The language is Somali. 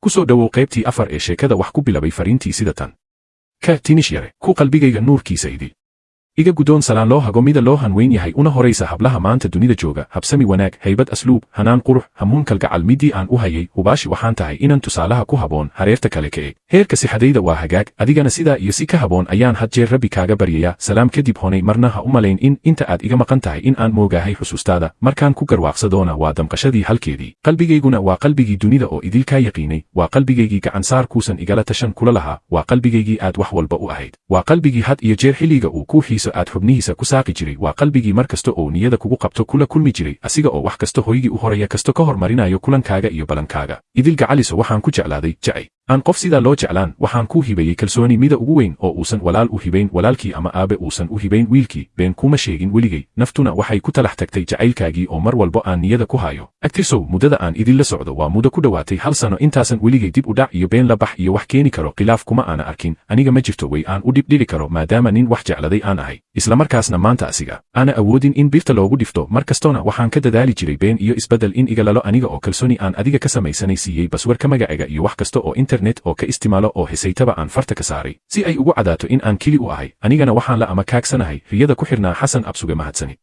ku soo dhowow qaybtii 4 ee sheekada wax ku bilabay fariintii sida tan. Ka tinish yare, ku qalbigayga nuurkiisa idi. Iga gudoon salaan loo hago mida loo hanweyn yahay una horaysa hablaha maanta dunida jooga, habsami wanaag, haybad asluub, hanaan qurux, hamuun kalgacal midii aan u hayay, hubaashi waxaan tahay inaan tusaalaha ku haboon hareerta kale ka eeg. Heerka sixadayda waa hagaag, adigana sidaa iyo si ka haboon ayaan had jeer Rabbi kaaga baryaya. Salaam kadib honay marna ha u malayn in inta aad iga maqan tahay in aan moogahay xusuustaada, markaan ku garwaaqsadoona waa damqashadii halkeedii. Qalbigayguna waa qalbigii dunida oo idilkaa yaqiinay, waa qalbigaygii gacan saar kuusan igala tashan kula lahaa, waa qalbigaygii aad wax walba u ahayd. Waa qalbigii had iyo jeer xilliga uu ku xiiso aad xubnihiisa ku saaqi jiray, waa qalbigii mar kasta oo niyada kugu qabto kula kulmi jiray, asiga oo wax kasta hoygii u horaya kasta ka hormarinayo kulankaaga iyo balankaaga. Idil gacaliso waxaan ku jeclaaday jacay. aan qof sidaa loo jeclaan waxaan ku hibayay kalsooni mida ugu weyn oo uusan walaal u hibayn walaalkii ama aabe uusan u hibayn wiilkii, been kuma sheegin weligay, naftuna waxay ku talax tagtay jacaylkaagii oo mar walba aan niyada ku hayo. Agtirsow muddada aan idinla socdo waa muddo ku dhowaatay 1 sano, intaasan weligay dib u dhac iyo been la bax iyo wax keeni karo khilaaf kuma aana arkin, aniga ma jirto way aan u dhibdhili karo maadaama nin wax jecladay aan ahay. Isla markaasna maanta asiga aana awoodin in birta loogu dhifto, mar kastoona waxaan ka dadaali jiray been iyo isbedel in iga lalo aniga oo kalsooni aan adiga ka samaysanay siiyey baswarka magaciga iyo wax kasta oo internet oo ka istimaalo oo hisaytaba aan farta ka saaray si ay ugu cadaato in aan kili u ahay, anigana waxaan la ama kaagsanahay riyada ku xirnaa Xasan Absuge. Mahadsanid.